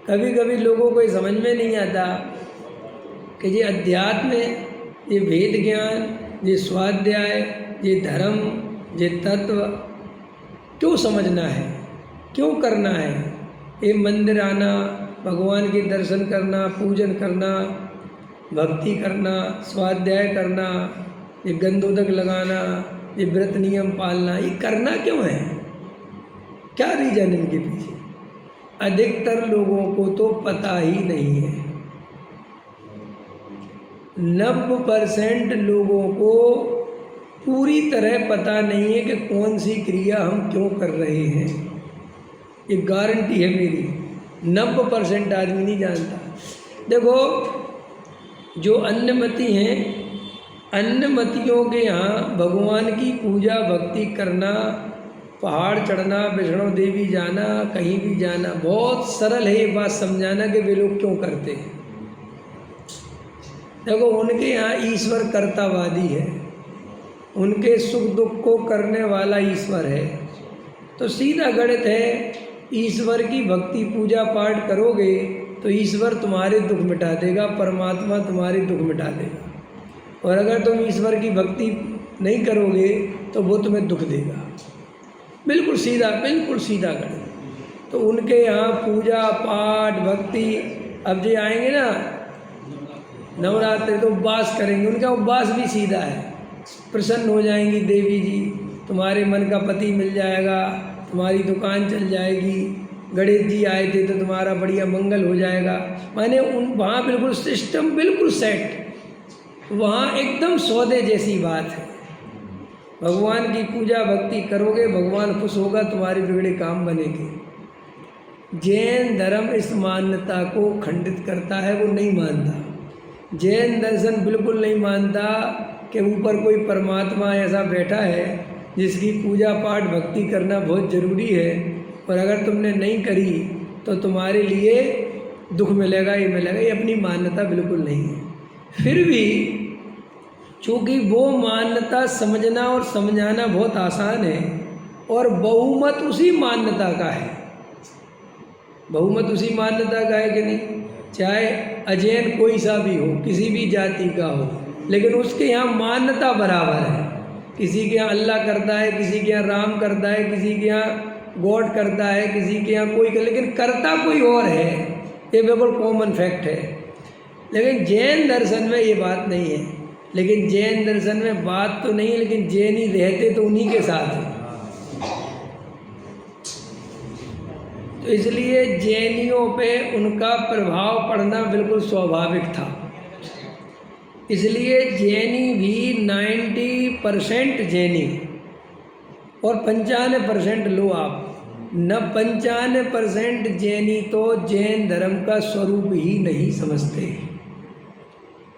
कभी कभी लोगों को ये समझ में नहीं आता कि ये अध्यात्म, ये वेद ज्ञान, ये स्वाध्याय, ये धर्म, ये तत्व क्यों समझना है, क्यों करना है। ये मंदिर आना, भगवान के दर्शन करना, पूजन करना, भक्ति करना, स्वाध्याय करना, ये गंधोदक लगाना, ये व्रत नियम पालना, ये करना क्यों है? क्या रीजन इनके पीछे? अधिकतर लोगों को तो पता ही नहीं है। 90% लोगों को पूरी तरह पता नहीं है कि कौन सी क्रिया हम क्यों कर रहे हैं। ये गारंटी है मेरी, 90% आदमी नहीं जानता। देखो, जो अन्नमती हैं, अन्नमतियों के यहाँ भगवान की पूजा भक्ति करना, पहाड़ चढ़ना, वैष्णो देवी जाना, कहीं भी जाना, बहुत सरल है ये बात समझाना कि वे लोग क्यों करते हैं। देखो, उनके यहाँ ईश्वर कर्तावादी है, उनके सुख दुख को करने वाला ईश्वर है। तो सीधा गणित है, ईश्वर की भक्ति पूजा पाठ करोगे तो ईश्वर तुम्हारे दुख मिटा देगा, परमात्मा तुम्हारे दुख मिटा देगा। और अगर तुम ईश्वर की भक्ति नहीं करोगे तो वो तुम्हें दुख देगा। बिल्कुल सीधा गणित। तो उनके यहाँ पूजा पाठ भक्ति, अब जो आएंगे ना नवरात्रि तो उपवास करेंगे, उनका उपवास भी सीधा है। प्रसन्न हो जाएंगी देवी जी, तुम्हारे मन का पति मिल जाएगा, तुम्हारी दुकान चल जाएगी, गणेश जी आए थे तो तुम्हारा बढ़िया मंगल हो जाएगा। माने वहाँ बिल्कुल सिस्टम बिल्कुल सेट, वहाँ एकदम सौदे जैसी बात है। भगवान की पूजा भक्ति करोगे, भगवान खुश होगा, तुम्हारे बिगड़े काम बनेंगे। जैन धर्म इस मान्यता को खंडित करता है, वो नहीं मानता। जैन दर्शन बिल्कुल नहीं मानता कि ऊपर कोई परमात्मा ऐसा बैठा है जिसकी पूजा पाठ भक्ति करना बहुत ज़रूरी है, और अगर तुमने नहीं करी तो तुम्हारे लिए दुख मिलेगा, ये मिलेगा। ये अपनी मान्यता बिल्कुल नहीं है। फिर भी चूँकि वो मान्यता समझना और समझाना बहुत आसान है, और बहुमत उसी मान्यता का है। बहुमत उसी मान्यता का है कि नहीं? चाहे अजैन कोई सा भी हो, किसी भी जाति का हो, लेकिन उसके यहाँ मान्यता बराबर है। किसी के यहाँ अल्लाह करता है, किसी के यहाँ राम करता है, किसी के यहाँ गॉड करता है, किसी के यहाँ कोई, लेकिन करता कोई और है। ये बिल्कुल कॉमन फैक्ट है। लेकिन जैन दर्शन में ये बात नहीं है। लेकिन जैन दर्शन में बात तो नहीं है, लेकिन जैन ही रहते तो उन्हीं के साथ है। तो इसलिए जैनियों पे उनका प्रभाव पड़ना बिल्कुल स्वाभाविक था। इसलिए जैनी भी 90% जैनी और 95% लो आप, न 95% जैनी तो जैन धर्म का स्वरूप ही नहीं समझते।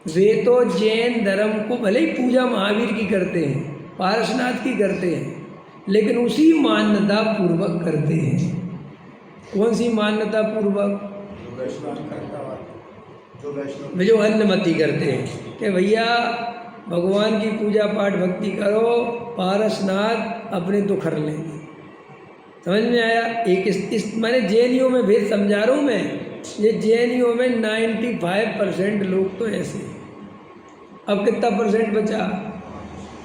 वे तो जैन धर्म को भले ही पूजा महावीर की करते हैं, पारसनाथ की करते हैं, लेकिन उसी मान्यता पूर्वक करते हैं। कौन सी मान्यता पूर्वक? जो अन्नमति करते हैं कि भैया भगवान की पूजा पाठ भक्ति करो, पारसनाथ अपने तो कर लेंगे। समझ में आया? एक इस मैंने जैनियों में भेद समझा रहा हूँ मैं। ये जैनियों में 95% लोग तो ऐसे। अब कितना परसेंट बचा?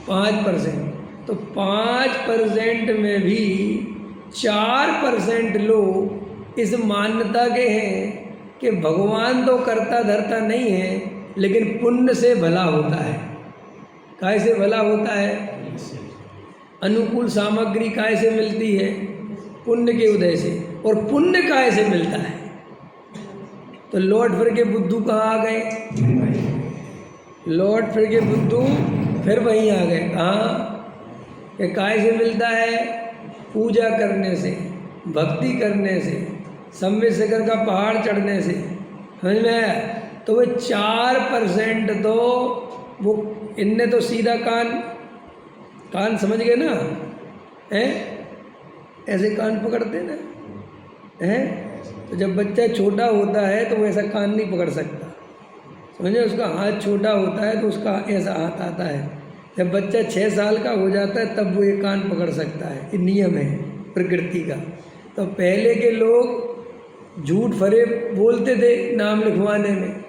5%। तो 5% में भी 4% लोग इस मान्यता के हैं कि भगवान तो करता धरता नहीं है, लेकिन पुण्य से भला होता है। काय से भला होता है? अनुकूल सामग्री काय से मिलती है? पुण्य के उदय से। और पुण्य काय से मिलता है? तो लौट फिर के बुद्धू कहाँ आ गए? लौट फिर के बुद्धू फिर वहीं आ गए। कहाँ? कि काय से मिलता है? पूजा करने से, भक्ति करने से, सम्य शिखर का पहाड़ चढ़ने से। समझ में आया? तो वो 4% तो वो इनने तो सीधा कान समझ गए ना? हैं? ऐसे कान पकड़ते ना? हैं? तो जब बच्चा छोटा होता है तो वो ऐसा कान नहीं पकड़ सकता। समझे? उसका हाथ छोटा होता है तो उसका ऐसा हाथ आता है। जब बच्चा 6 साल का हो जाता है तब वो ये कान पकड़ सकता है। ये नियम है प्रकृति का। तो पहले के लोग झूठ फरेब बोलते थे नाम लिखवाने में।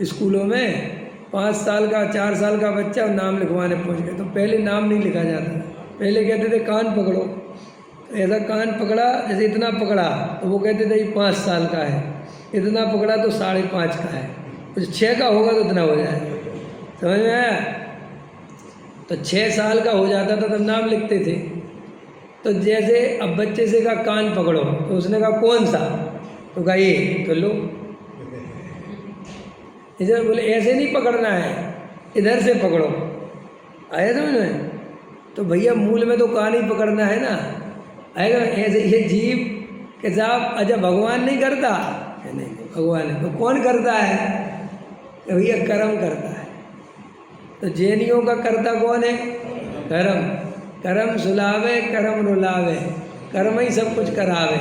स्कूलों में 5 साल का 4 साल का बच्चा नाम लिखवाने पहुंच गया तो पहले नाम नहीं लिखा जाता था। पहले कहते थे कान पकड़ो, तो ऐसा कान पकड़ा, जैसे इतना पकड़ा तो वो कहते थे ये 5 साल का है, इतना पकड़ा तो 5.5 का है, कुछ 6 का होगा तो इतना हो जाए। समझ में आया? तो 6 साल का हो जाता था तब नाम लिखते थे। तो जैसे अब बच्चे से कहा कान पकड़ो तो उसने कहा कौन सा, तो कहा ये, तो लो इधर, बोले ऐसे नहीं पकड़ना है, इधर से पकड़ो। आया समझ में? तो भैया मूल में तो कान ही पकड़ना है ना। आएगा ऐसे ये जीव के साथ अच्छा भगवान नहीं करता, नहीं भगवान है तो कौन करता है? तो भैया कर्म करता है। तो जैनियों का कर्ता कौन है? कर्म। कर्म सुलावे कर्म रुलावे, कर्म ही सब कुछ करावे।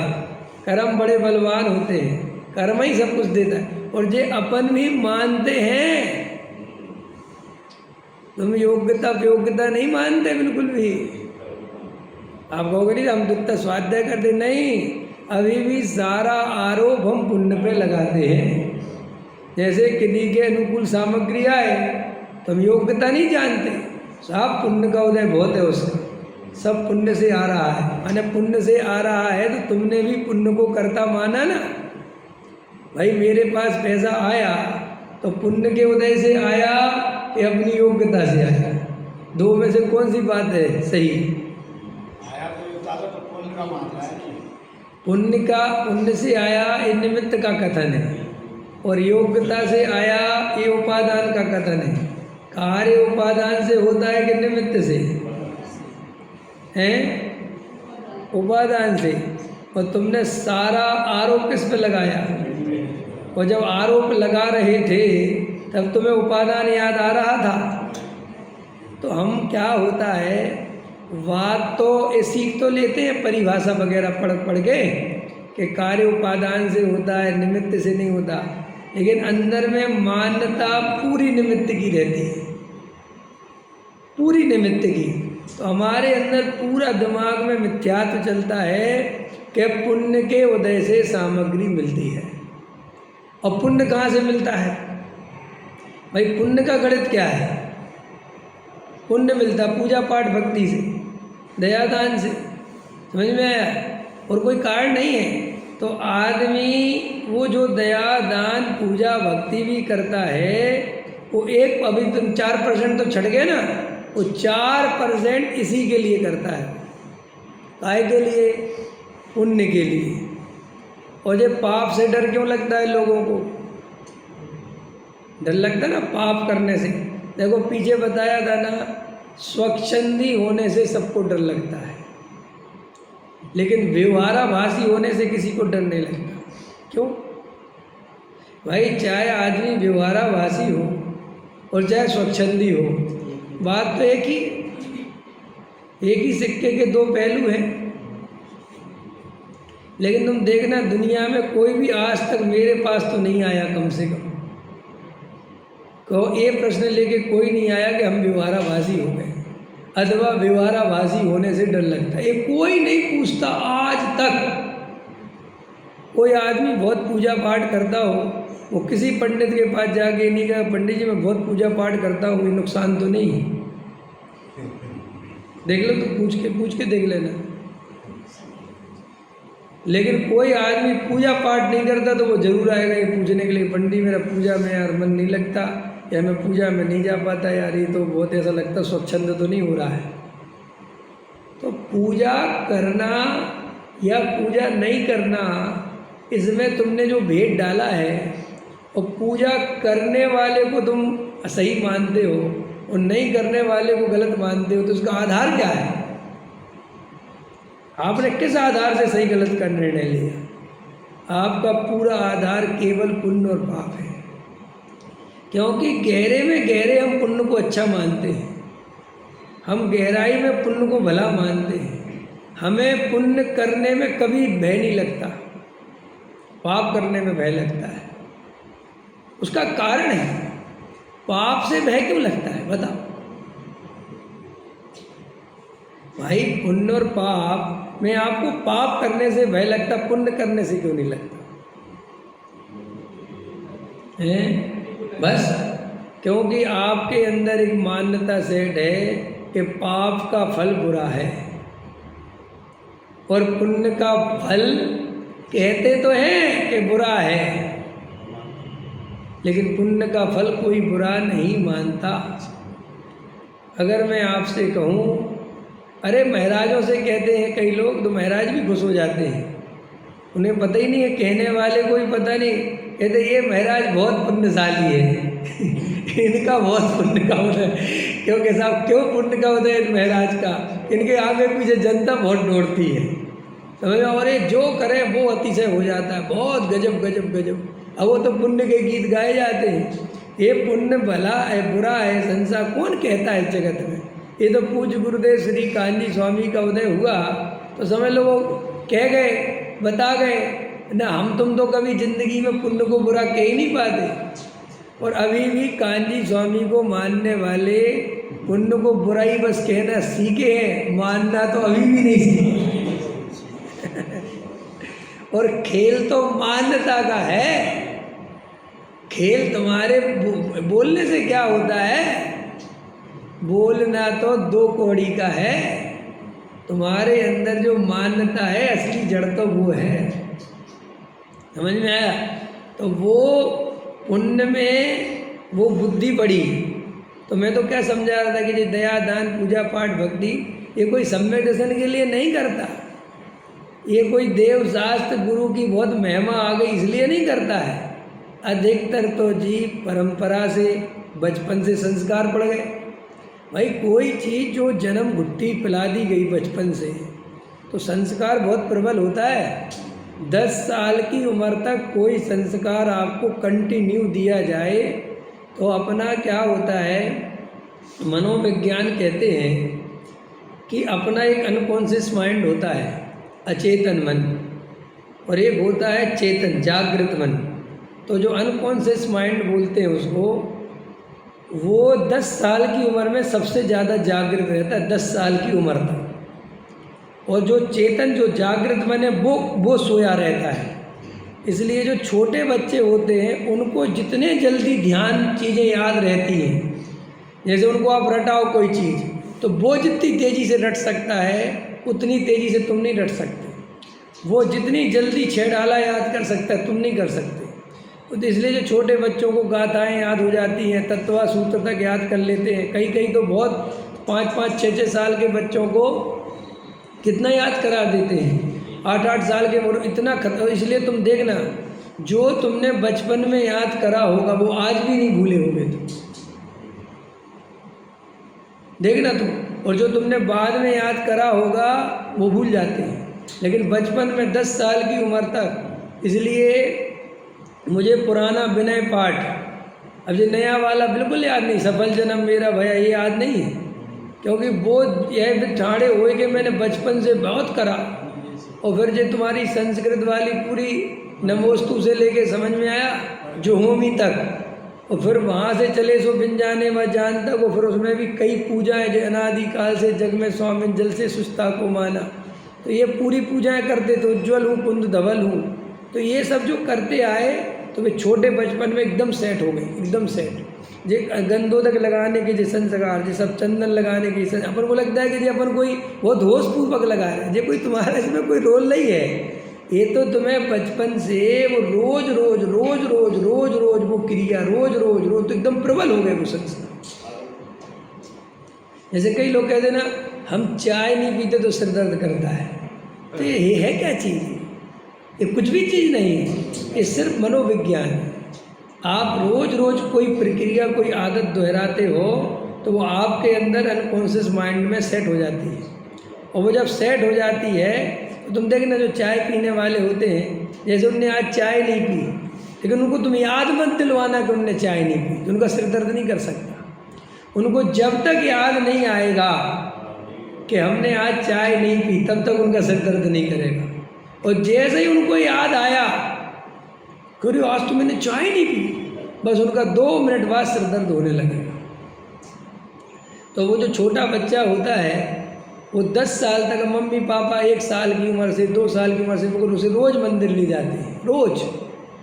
कर्म बड़े बलवान होते हैं, कर्म ही सब कुछ देता है। और जे अपन भी मानते हैं, तुम योग्यता योग्यता नहीं मानते बिल्कुल भी। आप कहोगे नहीं हम दुखता स्वाध्याय करते, नहीं, अभी भी सारा आरोप हम पुण्य पे लगाते हैं। जैसे किन्हीं के अनुकूल सामग्री आए तो हम योग्यता नहीं जानते, साफ पुण्य का उदय बहुत है उसका, सब पुण्य से आ रहा है। माने पुण्य से आ रहा है तो तुमने भी पुण्य को कर्ता माना ना। भाई मेरे पास पैसा आया तो पुण्य के उदय से आया कि अपनी योग्यता से आया? दो में से कौन सी बात है सही? आया तो पुण्य का मामला है। पुण्य का, पुण्य से आया ये निमित्त का कथन है, और योग्यता से आया ये उपादान का कथन है। कार्य उपादान से होता है कि निमित्त से? हैं उपादान से। और तुमने सारा आरोप किस पे लगाया? और जब आरोप लगा रहे थे तब तुम्हें उपादान याद आ रहा था। तो हम क्या होता है, बात तो ये सीख तो लेते हैं परिभाषा वगैरह पढ़ के कि कार्य उपादान से होता है, निमित्त से नहीं होता, लेकिन अंदर में मान्यता पूरी निमित्त की रहती है, पूरी निमित्त की। तो हमारे अंदर पूरा दिमाग में मिथ्यात्व चलता है कि पुण्य के उदय से सामग्री मिलती है। और पुण्य कहाँ से मिलता है भाई? पुण्य का गणित क्या है? पुण्य मिलता पूजा पाठ भक्ति से, दयादान से। समझ में आया? और कोई कारण नहीं है। तो आदमी वो जो दया दान पूजा भक्ति भी करता है वो एक, अभी तुम 4% तो छट गए ना, वो 4% इसी के लिए करता है। काय के लिए? पुण्य के लिए। और ये पाप से डर क्यों लगता है लोगों को? डर लगता है ना पाप करने से। देखो पीछे बताया था ना, स्वच्छंदी होने से सबको डर लगता है, लेकिन व्यवहाराभासी होने से किसी को डर नहीं लगता। क्यों भाई? चाहे आदमी व्यवहाराभासी हो और चाहे स्वच्छंदी हो, बात तो एक ही सिक्के के दो पहलू हैं। लेकिन तुम देखना दुनिया में कोई भी आज तक मेरे पास तो नहीं आया, कम से कम कहो ये प्रश्न लेके कोई नहीं आया कि हम व्यवहाराभासी हो गए अथवा व्यवहाराभासी होने से डर लगता है। ये कोई नहीं पूछता आज तक। कोई आदमी बहुत पूजा पाठ करता हो, वो किसी पंडित के पास जाके नहीं कहा पंडित जी मैं बहुत पूजा पाठ करता हूँ, ये नुकसान तो नहीं है? देख लो, तो पूछ के देख लेना। लेकिन कोई आदमी पूजा पाठ नहीं करता तो वो जरूर आएगा ये पूछने के लिए, पंडित मेरा पूजा में यार मन नहीं लगता, या मैं पूजा में नहीं जा पाता यार, ये तो बहुत ऐसा लगता स्वच्छंद तो नहीं हो रहा है। तो पूजा करना या पूजा नहीं करना, इसमें तुमने जो भेद डाला है, और पूजा करने वाले को तुम सही मानते हो और नहीं करने वाले को गलत मानते हो, तो उसका आधार क्या है? आपने किस आधार से सही गलत का निर्णय लिया? आपका पूरा आधार केवल पुण्य और पाप है। क्योंकि गहरे में गहरे हम पुण्य को अच्छा मानते हैं, हम गहराई में पुण्य को भला मानते हैं। हमें पुण्य करने में कभी भय नहीं लगता, पाप करने में भय लगता है। उसका कारण है, पाप से भय क्यों लगता है बताओ भाई? पुण्य और पाप में आपको पाप करने से भय लगता, पुण्य करने से क्यों नहीं लगता? हैं? बस क्योंकि आपके अंदर एक मान्यता सेट है कि पाप का फल बुरा है और पुण्य का फल कहते तो हैं कि बुरा है, लेकिन पुण्य का फल कोई बुरा नहीं मानता। अगर मैं आपसे कहूँ, अरे महाराजों से कहते हैं कई लोग, तो महाराज भी खुश हो जाते हैं, उन्हें पता ही नहीं है, कहने वाले को ही पता नहीं, कहते ये महाराज बहुत पुण्यशाली है इनका बहुत पुण्य का होता है। क्योंकि साहब क्यों पुण्य का होता है इन महाराज का? इनके आगे पीछे जनता बहुत दौड़ती है, समझ में? और ये जो करे वो अतिशय हो जाता है, बहुत गजब गजब गजब। अब वो तो पुण्य के गीत गाए जाते हैं, ये पुण्य भला है बुरा है संसार कौन कहता है इस जगत में। ये तो पूज्य गुरुदेव श्री कान्जी स्वामी का उदय हुआ तो समझ लो वो कह गए, बता गए ना। हम तुम तो कभी जिंदगी में पुण्य को बुरा कह ही नहीं पाते, और अभी भी कान्जी स्वामी को मानने वाले पुण्य को बुराई बस कहना सीखे हैं, मानना तो अभी भी नहीं सीखे और खेल तो मान्यता का है। खेल तुम्हारे बोलने से क्या होता है? बोलना तो दो कौड़ी का है, तुम्हारे अंदर जो मान्यता है असली जड़ तो वो है। समझ में आया? तो वो पुण्य में वो बुद्धि पड़ी। तो मैं तो क्या समझा रहा था कि ये दया दान पूजा पाठ भक्ति ये कोई सम्यक दर्शन के लिए नहीं करता, ये कोई देव शास्त्र गुरु की बहुत महिमा आ गई इसलिए नहीं करता है। अधिकतर तो जी परंपरा से बचपन से संस्कार पड़ गए। भाई कोई चीज़ जो जन्म घुट्टी पिला दी गई बचपन से तो संस्कार बहुत प्रबल होता है। 10 साल की उम्र तक कोई संस्कार आपको कंटिन्यू दिया जाए तो अपना क्या होता है, मनोविज्ञान कहते हैं कि अपना एक अनकॉन्शियस माइंड होता है, अचेतन मन, और एक होता है चेतन जागृत मन। तो जो अनकॉन्शियस माइंड बोलते हैं उसको, वो 10 साल की उम्र में सबसे ज़्यादा जागृत रहता है, 10 साल की उम्र तक। और जो चेतन जो जागृत मन है वो सोया रहता है। इसलिए जो छोटे बच्चे होते हैं उनको जितने जल्दी ध्यान चीज़ें याद रहती हैं, जैसे उनको आप रटाओ कोई चीज़ तो वो जितनी तेज़ी से रट सकता है उतनी तेज़ी से तुम नहीं रट सकते। वो जितनी जल्दी छेड़ाला याद कर सकता है तुम नहीं कर सकते। तो इसलिए जो छोटे बच्चों को गाथाएँ याद हो जाती हैं, तत्वा सूत्र तक याद कर लेते हैं। कई तो बहुत 5-5, 6-6 साल के बच्चों को कितना याद करा देते हैं, 8-8 साल के इतना इसलिए तुम देखना जो तुमने बचपन में याद करा होगा वो आज भी नहीं भूले होंगे तुम, देखना तुम। और जो तुमने बाद में याद करा होगा वो भूल जाते हैं, लेकिन बचपन में 10 साल की उम्र तक। इसलिए मुझे पुराना विनय पाठ, अब ये नया वाला बिल्कुल याद नहीं, सफल जन्म मेरा भया, ये याद नहीं है, क्योंकि वो यह ठाड़े हुए कि मैंने बचपन से बहुत करा। और फिर जो तुम्हारी संस्कृत वाली पूरी नमोस्तु से लेके समझ में आया जो होमी तक, और फिर वहाँ से चले सो बिन जाने व जान तक, और फिर उसमें भी कई पूजाएं जो अनादि काल से जग में स्वामी जल से सुस्ता को माना, तो ये पूरी पूजाएं करते तो उज्ज्वल हूँ कुंद धवल हूँ। तो ये सब जो करते आए तो वे छोटे बचपन में एकदम सेट हो गए, एकदम सेट। जे गंधोदक लगाने के जो संस्कार, जो सब चंदन लगाने के अपन को लगता है कि जी अपन कोई बहुत होशपूर्वक लगा रहे हैं, जो कोई तुम्हारा इसमें कोई रोल नहीं है। ये तो तुम्हें बचपन से वो रोज रोज रोज रोज रोज रोज वो क्रिया रोज रोज रोज तो एकदम प्रबल हो गए वो संस्कार। जैसे कई लोग कहते ना हम चाय नहीं पीते तो सिर दर्द करता है, तो ये है क्या चीज़? ये कुछ भी चीज़ नहीं है, ये सिर्फ मनोविज्ञान है। आप रोज रोज कोई प्रक्रिया कोई आदत दोहराते हो तो वो आपके अंदर अनकॉन्शियस माइंड में सेट हो जाती है, और वो जब सेट हो जाती है तो तुम देखना जो चाय पीने वाले होते हैं, जैसे उनने आज चाय नहीं पी, लेकिन उनको तुम याद मत दिलवाना कि उनने चाय नहीं पी, तो उनका सिर दर्द नहीं कर सकता। उनको जब तक याद नहीं आएगा कि हमने आज चाय नहीं पी तब तक उनका सिर दर्द नहीं करेगा। और जैसे ही उनको याद आया कि आज तो मैंने चाय नहीं पी, बस उनका 2 मिनट बाद सिर दर्द होने लगेगा। तो वो जो छोटा बच्चा होता है वो 10 साल तक मम्मी पापा 1 साल की उम्र से 2 साल की उम्र से उसे रोज़ मंदिर ले जाते हैं, रोज़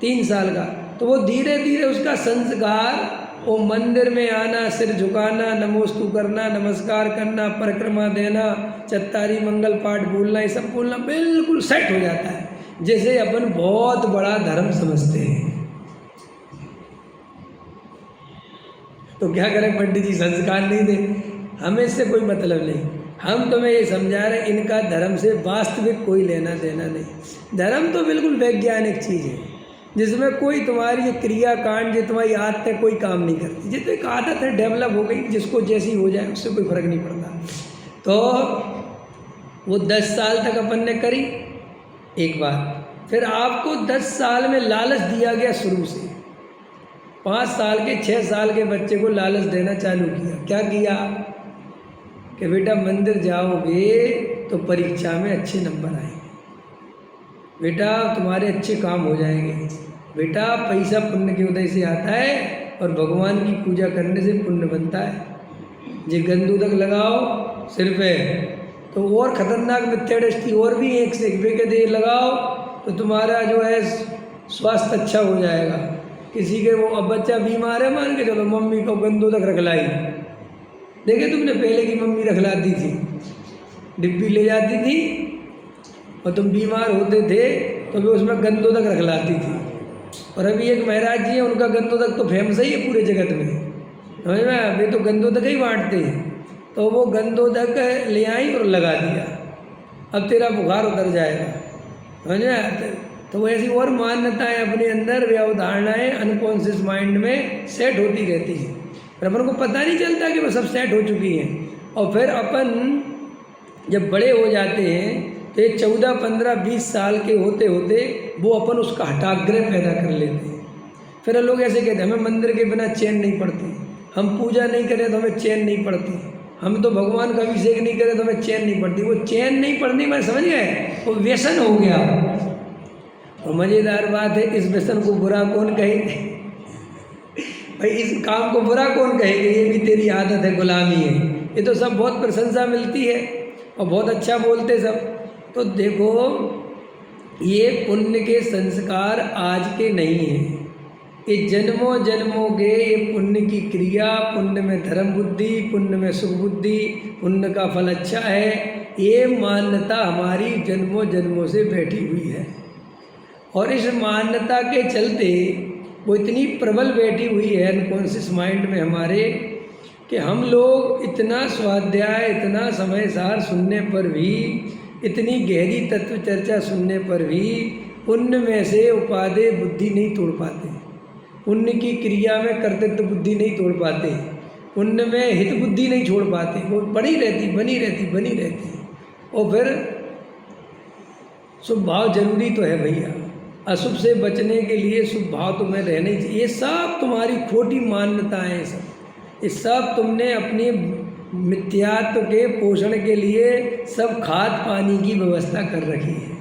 3 साल का। तो वो धीरे धीरे उसका संस्कार, वो मंदिर में आना, सिर झुकाना, नमोस्तु करना, नमस्कार करना, परिक्रमा देना, चत्तारी मंगल पाठ बोलना, ये सब बोलना बिल्कुल सेट हो जाता है, जैसे अपन बहुत बड़ा धर्म समझते हैं। तो क्या करें पंडित जी, संस्कार नहीं दे, हमें इससे कोई मतलब नहीं। हम तुम्हें ये समझा रहे, इनका धर्म से वास्तविक कोई लेना देना नहीं। धर्म तो बिल्कुल वैज्ञानिक चीज़ है, जिसमें कोई तुम्हारी ये क्रिया कांड, जो तुम्हारी आदतें कोई काम नहीं करती। जितनी एक आदत है डेवलप हो गई, जिसको जैसी हो जाए उससे कोई फर्क नहीं पड़ता। तो वो 10 साल तक अपन ने करी एक बात, फिर आपको 10 साल में लालच दिया गया शुरू से। 5 साल के 6 साल के बच्चे को लालच देना चालू किया। क्या किया कि बेटा मंदिर जाओगे तो परीक्षा में अच्छे नंबर आएंगे, बेटा तुम्हारे अच्छे काम हो जाएंगे, बेटा पैसा पुण्य के उदय से आता है और भगवान की पूजा करने से पुण्य बनता है। ये गंदूदक लगाओ सिर पे तो और ख़तरनाक मिथ्या दृष्टि और भी एक से एक के दे लगाओ तो तुम्हारा जो है स्वास्थ्य अच्छा हो जाएगा। किसी के वो अब बच्चा बीमार है, मान के चलो मम्मी को गंदूदक रखलाई, देखे तुमने पहले की मम्मी रखलाती थी, डिब्बी ले जाती थी और तुम बीमार होते थे तो वे उसमें गंदोदक रखलाती थी। और अभी एक महाराज जी हैं, उनका गंदोदक तो फेमस ही है पूरे जगत में, समझ में, वे तो गंदोदक ही बांटते हैं। तो वो गंदोदक ले आई और लगा दिया, अब तेरा बुखार उतर जाएगा, समझ में। तो ऐसी और मान्यताएं अपने अंदर, वे अवधारणाएँ अनकॉन्शियस माइंड में सेट होती रहती हैं, पर अपन को पता नहीं चलता कि वो सब सेट हो चुकी हैं। और फिर अपन जब बड़े हो जाते हैं तो 14, 15, 20 साल के होते होते वो अपन उसका हठाग्रह पैदा कर लेते हैं। फिर लोग ऐसे कहते हैं हमें मंदिर के बिना चैन नहीं पड़ती, हम पूजा नहीं करें तो हमें चैन नहीं पड़ती, हम तो भगवान का अभिषेक नहीं करें तो हमें चैन नहीं पड़ती। वो चैन नहीं पड़नी, मैं समझ गए, वो व्यसन हो गया। और मज़ेदार बात है, इस व्यसन को बुरा कौन कहेगा भाई, इस काम को बुरा कौन कहेगा, ये भी तेरी आदत है, गुलामी है। ये तो सब बहुत प्रशंसा मिलती है और बहुत अच्छा बोलते सब। तो देखो ये पुण्य के संस्कार आज के नहीं हैं, ये जन्मों जन्मों के, ये पुण्य की क्रिया, पुण्य में धर्म बुद्धि, पुण्य में सुख बुद्धि, पुण्य का फल अच्छा है, ये मान्यता हमारी जन्मों जन्मों से बैठी हुई है। और इस मान्यता के चलते वो इतनी प्रबल बैठी हुई है अनकॉन्शियस माइंड में हमारे, कि हम लोग इतना स्वाध्याय, इतना समय सार सुनने पर भी, इतनी गहरी तत्व चर्चा सुनने पर भी पुण्य में से उपादेय बुद्धि नहीं तोड़ पाते, पुण्य की क्रिया में कर्तव्य बुद्धि नहीं तोड़ पाते, पुण्य में हित बुद्धि नहीं छोड़ पाते, वो बनी रहती। और फिर शुभ भाव जरूरी तो है भैया, अशुभ से बचने के लिए शुभ भाव तुम्हें रहने चाहिए। ये सब तुम्हारी खोटी मान्यताएं हैं, ये सब तुमने अपनी मिथ्यात्व के पोषण के लिए सब खाद पानी की व्यवस्था कर रखी है।